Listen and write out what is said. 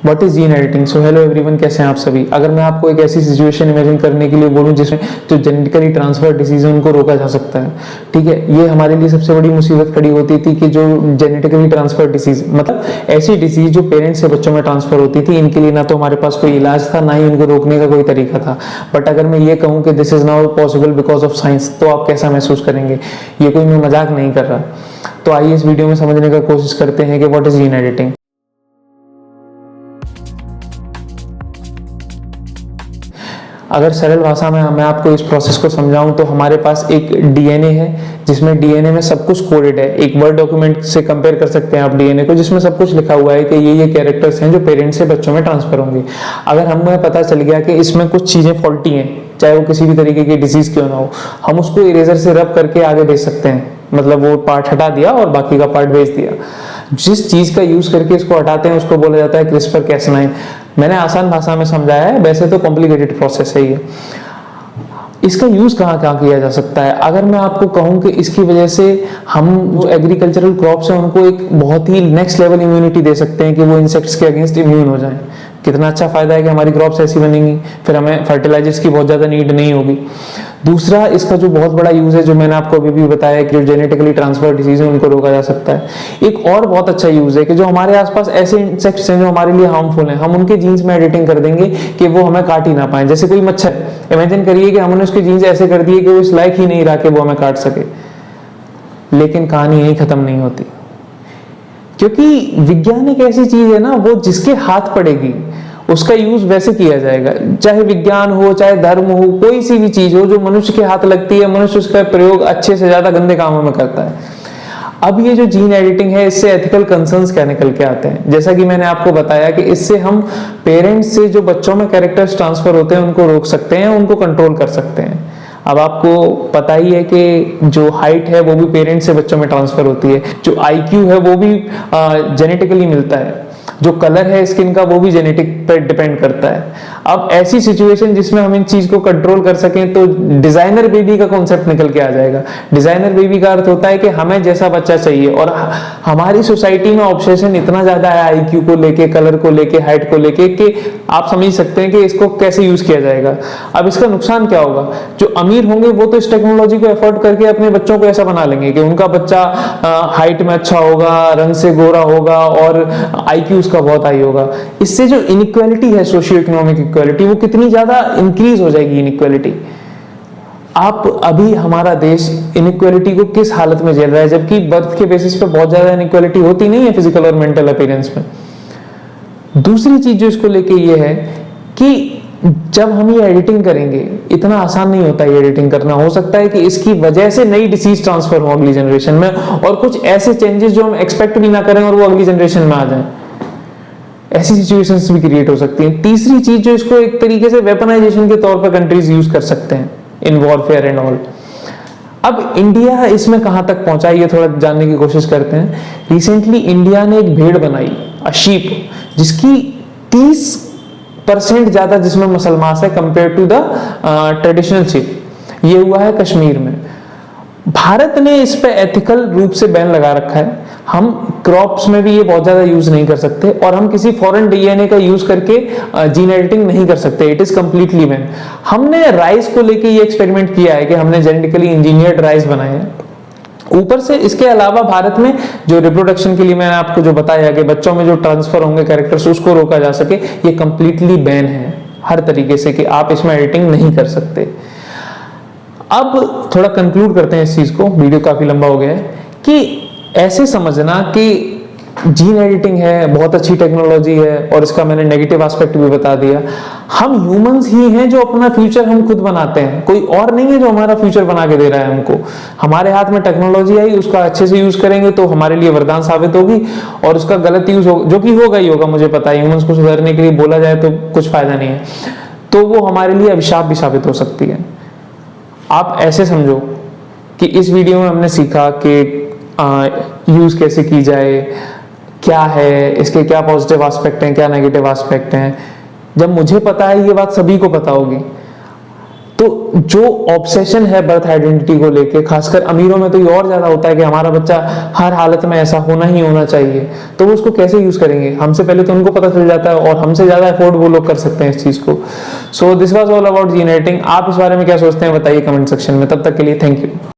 What is gene editing. So hello everyone, कैसे हैं आप सभी। अगर मैं आपको एक ऐसी सिचुएशन इमेजिन करने के लिए बोलूं जिसमें जो जेनेटिकली ट्रांसफर डिसीज है उनको रोका जा सकता है, ठीक है, ये हमारे लिए सबसे बड़ी मुसीबत खड़ी होती थी कि जो जेनेटिकली ट्रांसफर डिसीज, मतलब ऐसी डिसीज जो पेरेंट्स से बच्चों में ट्रांसफर होती थी, इनके लिए ना तो हमारे पास कोई इलाज था, ना ही इनको रोकने का कोई तरीका था। बट अगर मैं ये कहूँ कि this is now possible because of science, तो आप कैसा महसूस करेंगे। ये कोई मैं मजाक नहीं कर रहा। तो आइए इस वीडियो में समझने का कोशिश करते हैं कि व्हाट इज जीन एडिटिंग। अगर सरल भाषा में मैं आपको इस प्रोसेस को समझाऊं तो हमारे पास एक डीएनए है जिसमें डीएनए में सब कुछ कोडेड है। एक वर्ड डॉक्यूमेंट से कंपेयर कर सकते हैं आप डीएनए को, जिसमें सब कुछ लिखा हुआ है कि ये कैरेक्टर्स हैं जो पेरेंट्स से बच्चों में ट्रांसफर होंगे। अगर हमें पता चल गया कि इसमें कुछ चीजें फॉल्टी हैं, चाहे वो किसी भी तरीके की डिजीज क्यों ना हो, हम उसको इरेजर से रब करके आगे भेज सकते हैं। मतलब वो पार्ट हटा दिया और बाकी का पार्ट भेज दिया। जिस चीज का यूज करके इसको हटाते हैं उसको बोला जाता है क्रिस्पर कैस9। मैंने आसान भाषा में समझाया है, वैसे तो कॉम्प्लिकेटेड प्रोसेस है ये। इसका यूज कहाँ कहाँ किया जा सकता है। अगर मैं आपको कहूँ कि इसकी वजह से हम जो एग्रीकल्चरल क्रॉप्स हैं उनको एक बहुत ही नेक्स्ट लेवल इम्यूनिटी दे सकते हैं कि वो इंसेक्ट्स के अगेंस्ट इम्यून हो जाएं। कितना अच्छा फायदा है कि हमारी क्रॉप्स ऐसी बनेंगी, फिर हमें फर्टिलाइजर्स की बहुत ज्यादा नीड नहीं होगी। दूसरा, इसका जो बहुत बड़ा यूज है जो मैंने आपको अभी भी बताया कि जो जेनेटिकली ट्रांसफर डिसीज है उनको रोका जा सकता है। एक और बहुत अच्छा यूज है कि जो हमारे आसपास ऐसे इंसेक्ट्स हैं जो हमारे लिए हार्मफुल हैं, हम उनके जीन्स में एडिटिंग कर देंगे कि वो हमें काट ही ना पाए। जैसे कोई मच्छर, इमेजिन करिए कि हमने उसके जीन्स ऐसे कर दिए कि वो इस लायक ही नहीं रहा कि वो हमें काट सके। लेकिन कहानी यही खत्म नहीं होती, क्योंकि विज्ञान एक ऐसी चीज है ना, वो जिसके हाथ पड़ेगी उसका यूज वैसे किया जाएगा। चाहे विज्ञान हो, चाहे धर्म हो, कोई सी भी चीज हो जो मनुष्य के हाथ लगती है, मनुष्य उसका प्रयोग अच्छे से ज्यादा गंदे कामों में करता है। अब ये जो जीन एडिटिंग है, इससे एथिकल कंसर्न्स क्या निकल के आते हैं। जैसा कि मैंने आपको बताया कि इससे हम पेरेंट्स से जो बच्चों में कैरेक्टर्स ट्रांसफर होते हैं उनको रोक सकते हैं, उनको कंट्रोल कर सकते हैं। अब आपको पता ही है कि जो हाइट है वो भी पेरेंट्स से बच्चों में ट्रांसफर होती है, जो आईक्यू है वो भी जेनेटिकली मिलता है, जो कलर है स्किन का वो भी जेनेटिक पर डिपेंड करता है। अब ऐसी सिचुएशन जिसमें हम इन चीज को कंट्रोल कर सकें तो डिजाइनर बेबी का कॉन्सेप्ट निकल के आ जाएगा। डिजाइनर बेबी का अर्थ होता है कि हमें जैसा बच्चा चाहिए, और हमारी सोसाइटी में ऑब्सेशन इतना ज्यादा है आईक्यू को लेके, कलर को लेके, हाइट को लेके, कि आप समझ सकते हैं कि इसको कैसे यूज किया जाएगा। अब इसका नुकसान क्या होगा। जो अमीर होंगे वो तो इस टेक्नोलॉजी को एफोर्ड करके अपने बच्चों को ऐसा बना लेंगे कि उनका बच्चा हाइट में अच्छा होगा, रंग से गोरा होगा और आईक्यू उसका बहुत हाई होगा। इससे जो इनइक्वालिटी है, सोशियो इकोनॉमिक इक्वालिटी, वो कितनी ज्यादा इंक्रीज हो जाएगी इनइक्वालिटी। आप अभी हमारा देश इनइक्वालिटी को किस हालत में झेल रहा है, जबकि बर्थ के बेसिस पे बहुत ज्यादा इनइक्वालिटी होती नहीं है फिजिकल और मेंटल अपीयरेंस में। दूसरी चीज जो इसको लेके ये है कि जब हम ये एडिटिंग करेंगे, इतना आसान नहीं होता ये एडिटिंग करना। हो सकता है कि इसकी वजह से नई डिसीज ट्रांसफर हो अगली जनरेशन में, और कुछ ऐसे चेंजेस जो हम एक्सपेक्ट भी ना करें और वो अगली जनरेशन में आ जाए। ऐसी सिचुएशंस भी क्रिएट हो सकती हैं। तीसरी चीज जो इसको एक तरीके से वेपनाइजेशन के तौर पर कंट्रीज यूज कर सकते हैं इन वॉरफेयर एंड ऑल। अब इंडिया इसमें कहां तक पहुंचा ये थोड़ा जानने की कोशिश करते हैं। रिसेंटली इंडिया ने एक भेड़ बनाई, अ शीप, जिसकी 30% ज्यादा जिसमें मसल मास है compare to the traditional sheep. ये हुआ है कश्मीर में। भारत ने इस पे एथिकल रूप से बैन लगा रखा है। हम क्रॉप्स में भी ये बहुत ज्यादा यूज नहीं कर सकते, और हम किसी फॉरेन डीएनए का यूज करके जीन एडिटिंग नहीं कर सकते। It is completely ban. हमने राइस को लेके ये एक्सपेरिमेंट किया है कि हमने जेनेटिकली इंजीनियर्ड राइस बनाए हैं। ऊपर से इसके अलावा भारत में जो रिप्रोडक्शन के लिए मैंने आपको जो बताया कि बच्चों में जो ट्रांसफर होंगे कैरेक्टर्स, उसको रोका जा सके, ये कंप्लीटली बैन है हर तरीके से, कि आप इसमें एडिटिंग नहीं कर सकते। अब थोड़ा कंक्लूड करते हैं इस चीज को, वीडियो काफी लंबा हो गया है। कि ऐसे समझना कि जीन एडिटिंग है, बहुत अच्छी टेक्नोलॉजी है, और इसका मैंने नेगेटिव एस्पेक्ट भी बता दिया। हम ह्यूमंस ही हैं जो अपना फ्यूचर हम खुद बनाते हैं, कोई और नहीं है जो हमारा फ्यूचर बना के दे रहा है हमको। हमारे हाथ में टेक्नोलॉजी आई, उसका अच्छे से यूज करेंगे तो हमारे लिए वरदान साबित होगी, और उसका गलत यूज हो, जो कि होगा ही होगा, मुझे पता है। ह्यूमंस को सुधारने के लिए बोला जाए तो कुछ फायदा नहीं है, तो वो हमारे लिए अभिशाप भी साबित हो सकती है। आप ऐसे समझो कि इस वीडियो में हमने सीखा कि यूज कैसे की जाए, क्या है इसके, क्या पॉजिटिव एस्पेक्ट हैं, क्या नेगेटिव एस्पेक्ट हैं। जब मुझे पता है, ये बात सभी को पता होगी। तो जो ऑब्सेशन है बर्थ आइडेंटिटी को लेके, खासकर अमीरों में तो ये और ज्यादा होता है कि हमारा बच्चा हर हालत में ऐसा होना ही होना चाहिए, तो वो उसको कैसे यूज करेंगे? हमसे पहले तो उनको पता चल जाता है और हमसे ज्यादा अफोर्ड वो लोग कर सकते हैं इस चीज को। So this was all about gene editing. आप इस बारे में क्या सोचते हैं बताइए कमेंट सेक्शन में। तब तक के लिए थैंक यू।